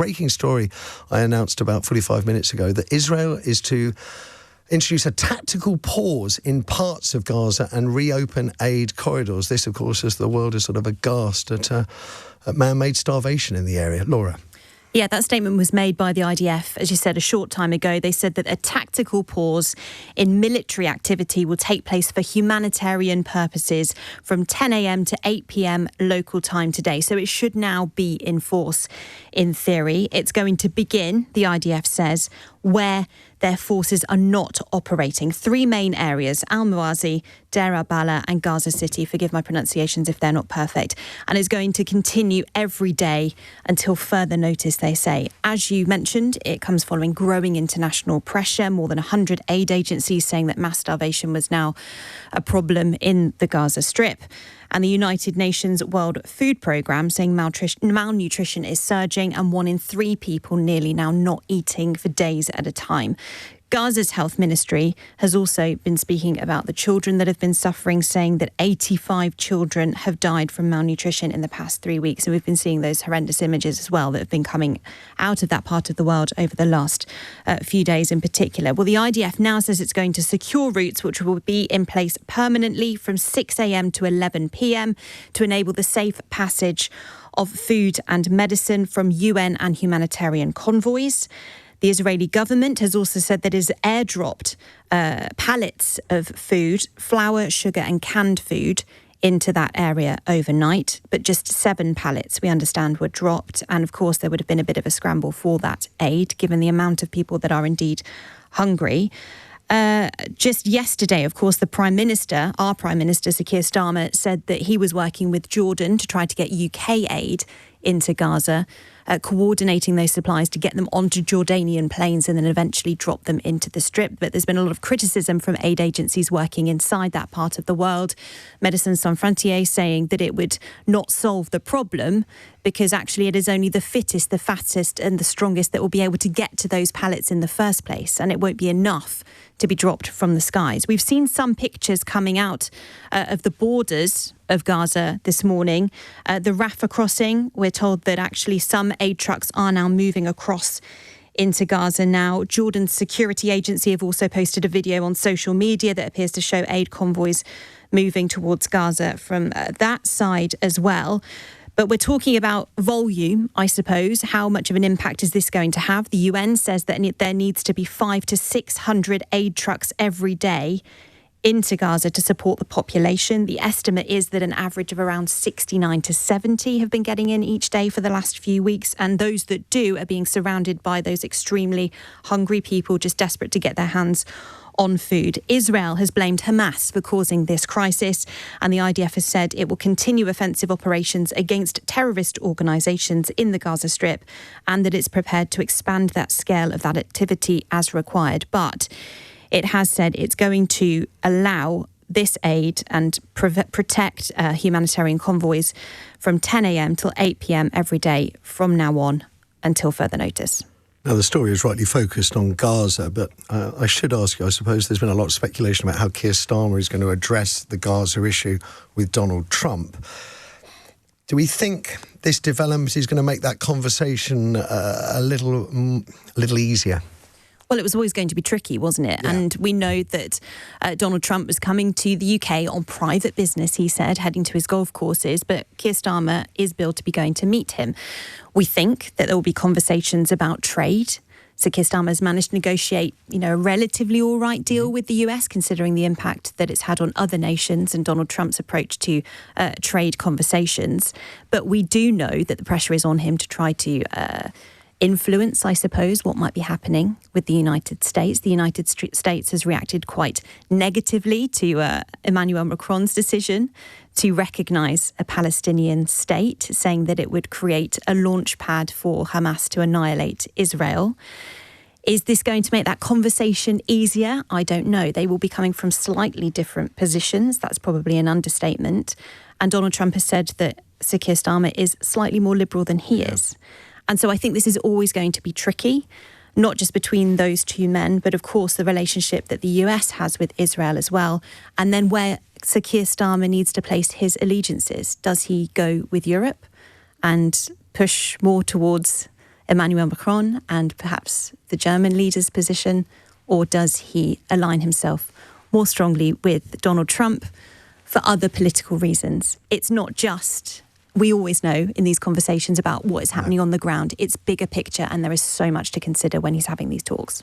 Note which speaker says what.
Speaker 1: breaking story I announced about 45 minutes ago that Israel is to introduce a tactical pause in parts of Gaza and reopen aid corridors. This, of course, as the world is sort of aghast at man-made starvation in the area. Laura.
Speaker 2: Yeah, that statement was made by the IDF, as you said, a short time ago. They said that a tactical pause in military activity will take place for humanitarian purposes from 10 a.m. to 8 p.m. local time today. So it should now be in force in theory. It's going to begin, the IDF says, where their forces are not operating. 3 main areas, Al-Mawazi, Deir al-Balah and Gaza City. Forgive my pronunciations if they're not perfect. And it's going to continue every day until further notice, they say. As you mentioned, it comes following growing international pressure. More than 100 aid agencies saying that mass starvation was now a problem in the Gaza Strip. And the United Nations World Food Programme saying malnutrition is surging and 1 in 3 people nearly now not eating for days at a time. Gaza's health ministry has also been speaking about the children that have been suffering, saying that 85 children have died from malnutrition in the past 3 weeks. And we've been seeing those horrendous images as well that have been coming out of that part of the world over the last few days in particular. Well, the IDF now says it's going to secure routes which will be in place permanently from 6 a.m. to 11 p.m. to enable the safe passage of food and medicine from UN and humanitarian convoys. The Israeli government has also said that it has airdropped pallets of food, flour, sugar and canned food into that area overnight. But just 7 pallets, we understand, were dropped. And of course, there would have been a bit of a scramble for that aid, given the amount of people that are indeed hungry. Just yesterday, of course, our Prime Minister, Sir Keir Starmer, said that he was working with Jordan to try to get UK aid into Gaza, coordinating those supplies to get them onto Jordanian planes and then eventually drop them into the Strip. But there's been a lot of criticism from aid agencies working inside that part of the world. Médecins Sans Frontières saying that it would not solve the problem because actually it is only the fittest, the fattest and the strongest that will be able to get to those pallets in the first place, and it won't be enough to be dropped from the skies. We've seen some pictures coming out of the borders of Gaza this morning. The Rafah crossing, we're told that actually some aid trucks are now moving across into Gaza now. Jordan's security agency have also posted a video on social media that appears to show aid convoys moving towards Gaza from that side as well. But we're talking about volume, I suppose. How much of an impact is this going to have? The UN says that there needs to be 500 to 600 aid trucks every day into Gaza to support the population. The estimate is that an average of around 69 to 70 have been getting in each day for the last few weeks. And those that do are being surrounded by those extremely hungry people just desperate to get their hands on food. Israel has blamed Hamas for causing this crisis, and the IDF has said it will continue offensive operations against terrorist organisations in the Gaza Strip and that it's prepared to expand that scale of that activity as required. But it has said it's going to allow this aid and protect humanitarian convoys from 10 a.m. till 8 p.m. every day from now on until further notice.
Speaker 1: Now, the story is rightly focused on Gaza, but I should ask you, I suppose there's been a lot of speculation about how Keir Starmer is going to address the Gaza issue with Donald Trump. Do we think this development is going to make that conversation a little easier?
Speaker 2: Well, it was always going to be tricky, wasn't it? Yeah. And we know that Donald Trump was coming to the UK on private business, he said, heading to his golf courses. But Keir Starmer is billed to be going to meet him. We think that there will be conversations about trade. So Keir Starmer has managed to negotiate, a relatively all right deal with the US, considering the impact that it's had on other nations and Donald Trump's approach to trade conversations. But we do know that the pressure is on him to try to influence, I suppose, what might be happening with the United States. The United States has reacted quite negatively to Emmanuel Macron's decision to recognise a Palestinian state, saying that it would create a launch pad for Hamas to annihilate Israel. Is this going to make that conversation easier? I don't know. They will be coming from slightly different positions. That's probably an understatement. And Donald Trump has said that Sir Keir Starmer is slightly more liberal than he is. And so I think this is always going to be tricky, not just between those two men, but of course the relationship that the US has with Israel as well. And then where Sir Keir Starmer needs to place his allegiances. Does he go with Europe and push more towards Emmanuel Macron and perhaps the German leader's position, or does he align himself more strongly with Donald Trump for other political reasons? It's not just, we always know in these conversations about what is happening on the ground. It's bigger picture, and there is so much to consider when he's having these talks.